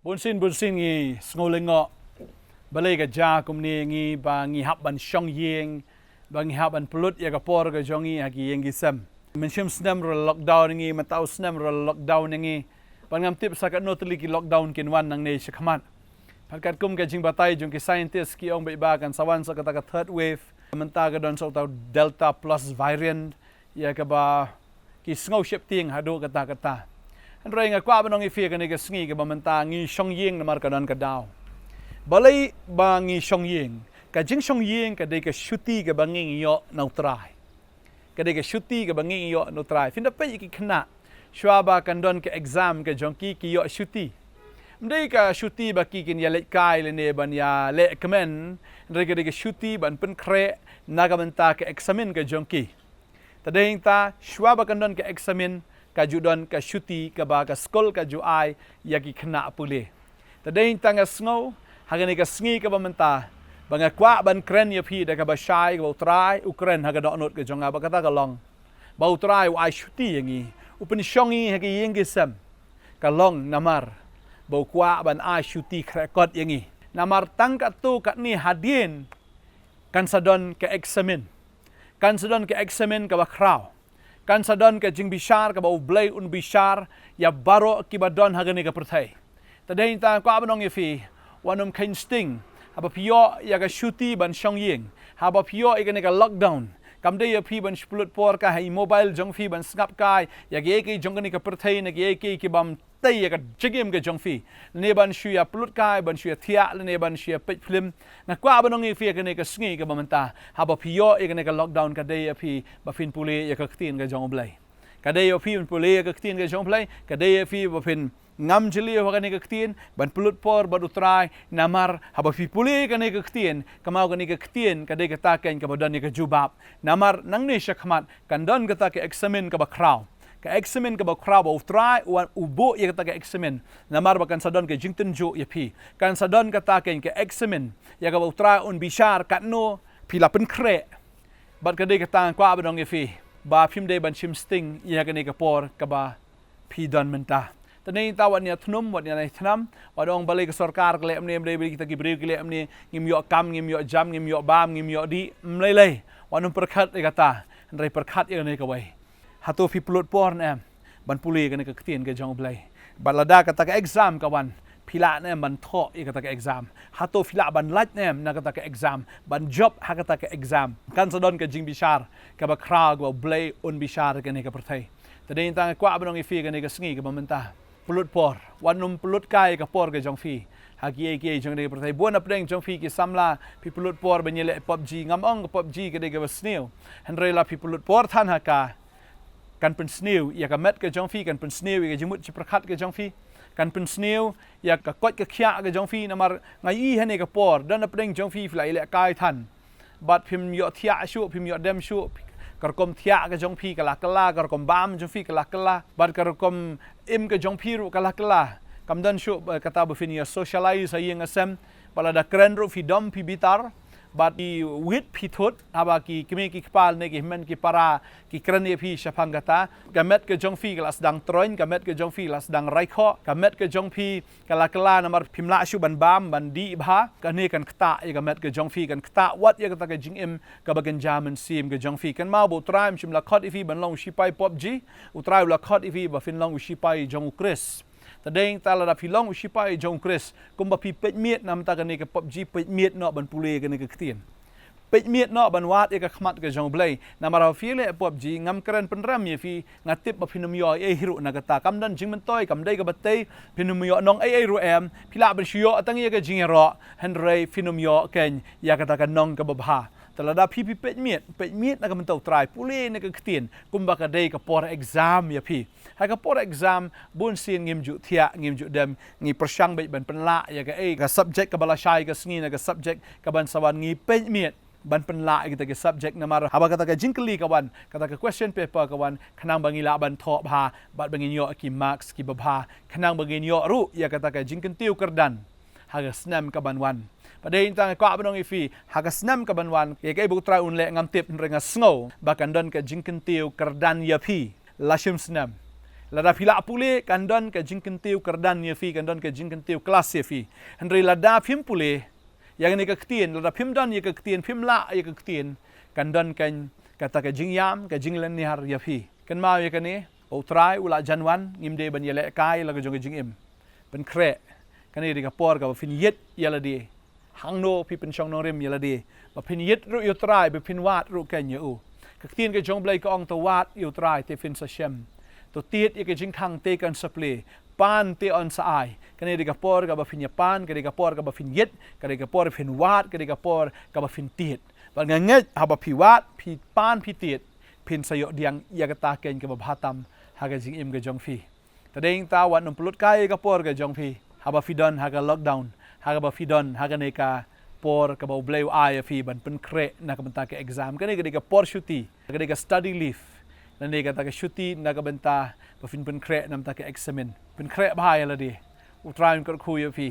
Bunsin ngi sngolengo balay ka ja kumni ngi ba ngi habban shong yeng ba ngi habban pulut ya ka por ka jongi hagi yeng gisam menshim snam ro lockdown ngi matau snam ro lockdown ngi ban ngam tip sakat notli ki lockdown kin wan nang ne shakhaman phakat kum ka jing batai jong ki scientist ki ong ba kan sawan sa ka third wave menta ka don so tau delta plus variant ya ka ba ki sngo ship ting hado kata Andrei nga kwa banong ifia ka nega sngi ka bamanta ngi shong yeng na markadan ka daw. Balay ba ngi shong yeng, ka jing shong yeng ka de ka shuti ka banging yo na utray. Ka de ka shuti ka banging yo na utray. Finda pa iki kena, shwa ba kandon ka exam ka jongki ki yo shuti. Mday ka shuti ba kikin ya lek kai le ne ban ya lek kemen, andrei ka de ka shuti ban pen kre na ka banta ka examen ka jongki. Tadeng ta shwa ba kandon ka examen kajudon ka shuti ka ba ka skol ka juai yagi kena puli. Tadeng tanga sngo hagani ka sngi ka bamenta banga kwa ban kren ya pi da ka ba shai ka utrai ukren haga donot ka jonga ba kata ka long. Ba utrai wa shuti yangi upen shongi hagi yengi sem ka long namar ba kwa ban a shuti krekot yangi. Namar tang ka tu ka ni hadien kan sadon ka examen. Kan sadon ka examen ka ba kraw. Kan sadon ka jing bishar ka bau blay un bishar ya baro ki badon hagani ka perthai. Tadahin ta ko abanong ifi wanum kain sting haba pio ya ka shuti ban shong yeng haba pio igani ka lockdown kamde ya pi ban splut por ka hai mobile jong fi ban snap kai ya ge ki jong ni ka perthai na ge ki bam tay ya ka jigim ka jong fi ne ban shu ya plut kai ban shu ya thia ne ban shu ya pet film na ko abanong ifi ka ne ka sngi ka bamanta haba pio igani ka lockdown ka de ya pi ba fin puli ya ka tin ka jong blai ka de ya pi puli ya ka tin ka jong blai ka de ya pi ba fin ngam jeli wa kani kaktin ban pulut por ban utrai namar haba fi puli kani kaktin kamau kani kaktin kadai kata ken ka badan ni ka jubab namar nang ni shakmat kandon kata ka examen ka ba kraw ka examen ka ba kraw ba utrai wan ubo ya kata ka examen namar ba kan sadon ka jingten jo ya pi kan sadon kata ken ka examen ya ka ba utrai un bishar katno pila pen kre bat kadai kata kwa badong ya fi ba phim de ban chim sting ya kani ka por ka ba pi don menta Tani tawa niya thnum wat niya thnam wadong balay ka sarkar kale amni amlay kita gibril kale amni ngimyo kam ngimyo jam ngimyo bam ngimyo di mlay wanum perkhat kata andrai perkhat ya ne kawai hato fi pulut porn em ban puli ka ne ka ktien ka jong blay balada kata ka exam kawan pila ne ban tho ya kata ka exam hato pila ban lat nem na kata ka exam ban job ha kata ka exam kan sadon ka jing bishar ka ba krag wa blay un bishar ka ne ka perthai tadin tang kwa banong ifi ka ne ka sngi ka mamenta pulut por wanum pulut kai ka por ka jong fi hagi ki jong de pertai buan apdeng jong fi ki samla pi pulut por benyele PUBG ngamong PUBG ka de ka sneu henre la pi pulut por than ha ka kan pen sneu ya ka met ka jong fi kan pen sneu ya jimut chi prakhat ka jong fi kan pen sneu ya ka kot ka khya ka jong fi namar ngai i hane ka por dan apdeng jong fi flai le kai than bat phim yo thia shu phim yo dem shu karkom thia ka jong phi kala karkom bam jong phi kala bar karkom im ka jong phi ru kala kamdan shu kata bu finia socialize hayeng asem balada kren ru fi dom phi bitar bat i wit phi thot aba ki kimi ki kpal ne ki men ki para ki kren e phi shapang kata gamet ka jong phi kala sedang troin gamet ka jong phi kala sedang raikho gamet ka jong phi kala namar phimla shu ban bam ban di bha ka ne kan kta e gamet ka jong phi kan kta wat ya kata ka jing im ka bagan jaman sim ka jong phi kan ma bo traim shim la khot e phi ban long shipai PUBG utrai la khot e phi ba fin long shipai jong kris Tadeng tala da filong usipai jong kris kumba pi pet miet nam ta ka ne ka PUBG pet miet no ban pule ka ne ka ktien pet miet no ban wat e ka khmat ka jong blai na mara file PUBG ngam kran penram ye fi ngatip ba finum yo e hiru na kata kam dan jing mentoi kam dai ka batei finum yo nong ai ru em pila ban shio atang ye ka jing ro henrei finum yo ken ya kata ka nong ka babha talada pi pet miet na ka mentau trai pule ne ka ktien kumba ka dai ka por exam ya pi ha ka por exam bun sin ngim ju thia ngim ju dem ngi persang bai ban penla ya ka subject ka bala shai ka sngi na ka subject ka ban sawan ngi pet miet ban penla kita ke subject na mar haba kata ka jingkli kawan kata ka question paper kawan kanang bangila ban tho bha bat bangin yo ki marks ki babha kanang bangin yo ru ya kata ka jingken tiu kerdan haga snam ka ban wan Padahal tang ko abanong ifi hagas nam kabanwan ke kay butra unle ngam tip renga sngo bakan don ka jingken tiu kerdan yapi lashim snam lada pila pule kandon ke jingkentiu kerdan ye fi kandon ke jingkentiu kelas ye fi henry lada phim pule yang ni ke ktien lada phim don ye ke ktien phim la ye ke ktien kandon kan kata ke jingyam ke jinglen ni har ye fi kan mau ye kani o try ula janwan ngimde ban ye le kai la ke jong jingim ben kre kani di kapor ka fin yet ye la di hangno pi pen chong no rem ye la di ba fin yet ru yo try be fin wat ru ken ye u ke ktien ke jong blai ko ong to wat yo try te fin sa shem to tiet ye ke jing khang te kan saple pan te on sa ai kani di kapor ka ba fin ye pan kani kapor ka ba fin yet kani kapor fin wat kani kapor ka ba fin tiet ba nganget ha ba pi wat pi pan pi tiet pin sayo diang ya kata ken ke ba hatam haga jing im ke jong fi tadeng ta wan num pulut kai kapor ke jong fi ha ba fidon haga lockdown haga ba fidon haga ne ka por ka ba bleu ai fi ban pen kre na ka benta ke exam kani ke por shuti kani ke study leave nani kata ke shuti na ka benta ba fin pen kre nam ta ke examen pen kre ba ya la di utraim ko khu ye fi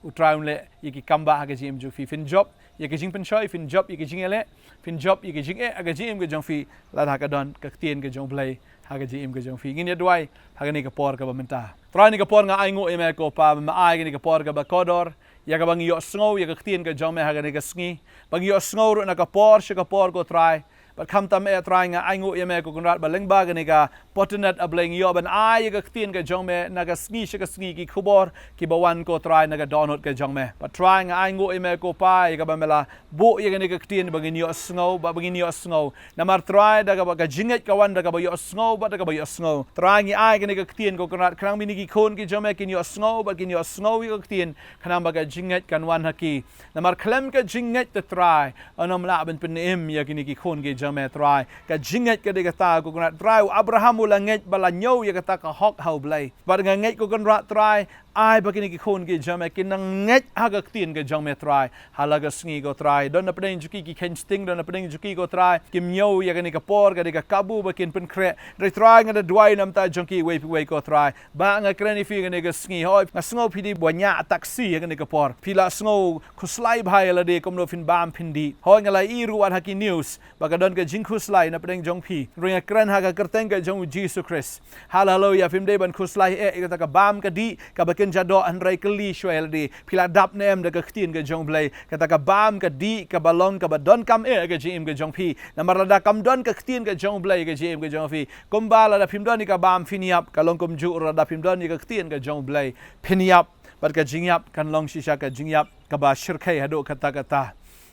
utraim le ye ki kamba haga jim ju fi fin job ye ke jing pen choi fin job ye ke jing ele fin job ye ke jing e aga jim ke jong fi la ha ka don ka tien ke jong blai haga jim ke jong fi ngin ye dwai haga ni ka por ka ba menta trai ni ka por nga ai ngo e me ko pa ma ai ni ka por ka ba kodor ya ka bang yo sngo ya ka tien ke jong me haga ni ka sngi bang yo sngo ru na ka por she ka por ko trai but kam tam e trai nga ai ngo e me ko kunrat ba leng ba ga ni ka potnet ableng yo ban ai ka tien ke jong me na ka sngi she ka sngi ki khubor ki ba wan ko trai na ka donot ke jong me but trai nga ai ngo e me ko pa ya ka ba mela bo ya ni ka tien bang yo sngo ba bang yo sngo na mar trai da ka ba ka jinget ka wan da ka ba yo sngo ba da ka ba yo sngo trai ngi ai ni ka tien ko kunrat krang mi ni ki khon ki jong me ki yo sngo ba ki yo sngo yo tien khanam ba ka jinget kan wan haki na mar klem ka jinget te trai anom la ben pen em ya ki ni ki khon ki jong me trai ka jinget ka de ka ta ko kunrat trai abraham langet bala nyo ya kata ka hok hau blai bar nganget ko kan rat try ai bakini ki khon ki jame ki nanget haga tin ke jame try halaga sngi go try don na pning juki ki ken sting don na pning juki go try kim nyo ya ni ka por ga de ka kabu bakin pen kre re try nga dwai nam ta junki we go try ba nga kreni fi ga ni ka sngi hoi nga sngo pidi bonya taksi ya ni ka por pila sngo khuslai bhai la de kom no fin bam phindi hoi nga lai iru wat haki news ba ga don ka jing khuslai na pning jong phi ringa kran haga kerteng ka jong Jesus Christ hallelujah film de ban khuslai e ka bam ka di ka bakin jado andrai keli shwel di pila dap nem de ka khtin ka jong blai kata ka bam ka di ka balon ka badon kam e ka jim ka jong phi namar da kam don ka khtin ka jong blai ka jim ka jong phi kumbala da film don ka bam finiap ka long kum ju ra da film don ka khtin ka jong blai finiap bar ka jingyap kan long shisha ka jingyap ka ba shirkai hado kata kata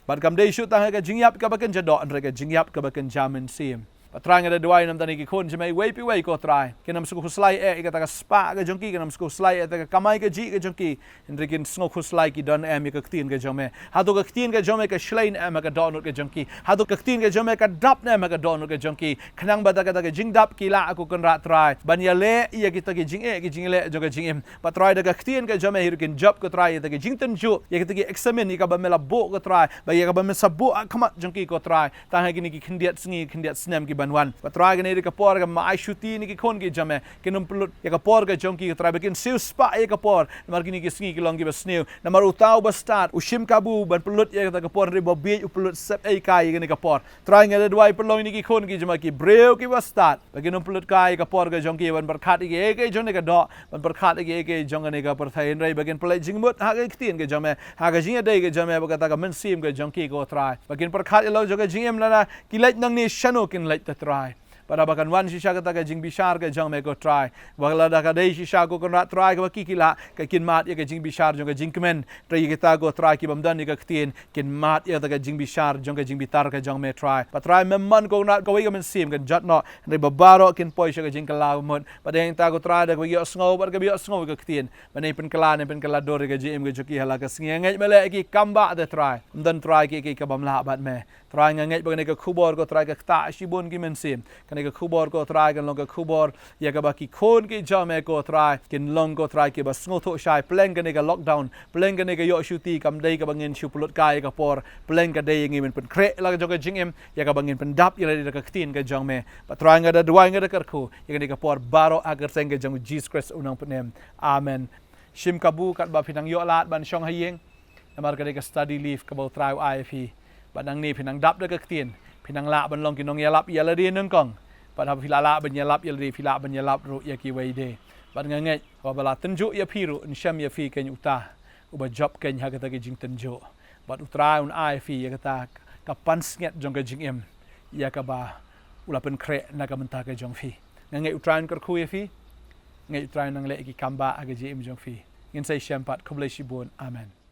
bar kam dei shu ta ka jingyap ka bakin jado andrai ka jingyap ka bakin jamin sim Patrang ada dua nam tani ki khon jemai wei pi wei ko try kinam su khuslai e ka ta spa ka jongki kinam su khuslai e ta kamai ka ji ka jongki indrikin sngo khuslai ki don em ka ktin ka jome ha to ka ktin ka jome ka shlein em ka donut ka jongki ha to ka ktin ka jome ka dap nem ka donut ka jongki khnang ba ta ka jing dap ki la aku kan ra try ban ya le ya ki ta ki jing e ki jing le jo ka jing em pa try da ka ktin ka jome hirkin job ko try ta ki jing tan ju ya ki ta ki examine ni ka ba mela bo ko try ba ya ka ba me sabu khamat jongki ko try ta ha ki ni ki khindiat sngi khindiat snem ki wan patrai gane ka por ga mai shuti ni ki khon ki jame kinum pulut ya ka por ga jongki ka trai bekin siu spa ya ka por mar kini ki sngi ki long ki basneu na mar utau ba start ushim kabu ban pulut ya ka por ri bobi pulut sep ai kai gane ka por trai ngale dwai pelong ni ki khon ki jama ki breu ki ba start bekinum pulut kai ka por ga jongki ban berkhat ki eke jone ka do ban berkhat ki eke jongane ka per thai rai begin pelai jingmut ha ga ktin ga jame ha ga jinga dei ga jame ba ka men sim ga jongki ko trai begin berkhat lo jo ga jingem la ki lait nang ni shano kin lait ta try pada bakan wan shisha kata ka jing bishar ka jang me ko try bagla da ka dei shisha ko kan try ka kikila ka kin mat ya ka jing bishar jong ka jing kemen try kita go try ki bamdan ni ka ktin kin mat ya ka jing bishar jong ka jing bitar ka jang me try pa try memman ko na ko wi ka men sim kan jat no re babaro kin poi ka jing kala mot pada yang ta ko try da ko yo sngo bar ka yo sngo ka ktin bane pen kala dor ka jim ka joki hala ka sngi mele ki kamba da try dan try ki ka bamla bat me try ngai bagane ka khubor ko try ka ta shibon ki men sim ka khubor ko try kan long ka khubor ya ka ba ki khon ki jame ko try kin long ko try ki ba sngo tho shai pleng ka ne ka lockdown pleng ka ne ka yo shuti kam dei ka bangin shu pulut kai ka por pleng ka dei ngi men pen kre la ka jong jing em ya ka bangin pen dap ya la ka ktin ka jong me pa try nga da duai nga da kar khu ya ka ne ka por baro agar seng ka jong Jesus Christ unang penem amen shim kabu kat ba pinang yo lat ban shong hayeng namar ka ne ka study leave ka ba try IFE ban ang ni pinang dap da ka ktin pinang la ban long kinong yalap ya la di nung kong pada filala benyelap yelri fila benyelap ru ya ki waide pada ngangai wabala tenjuk ya piru insyam ya fi ken uta uba job ken ha kata ke jing tenjuk bat utra un ai fi ya kata kapan snget jong ke jing em ya ka ba ulapen kre na ka menta ke jong fi ngangai utran kar khu ya fi ngai utran nang le ki kamba aga jim jong fi ngin sai syampat kublai shibun amen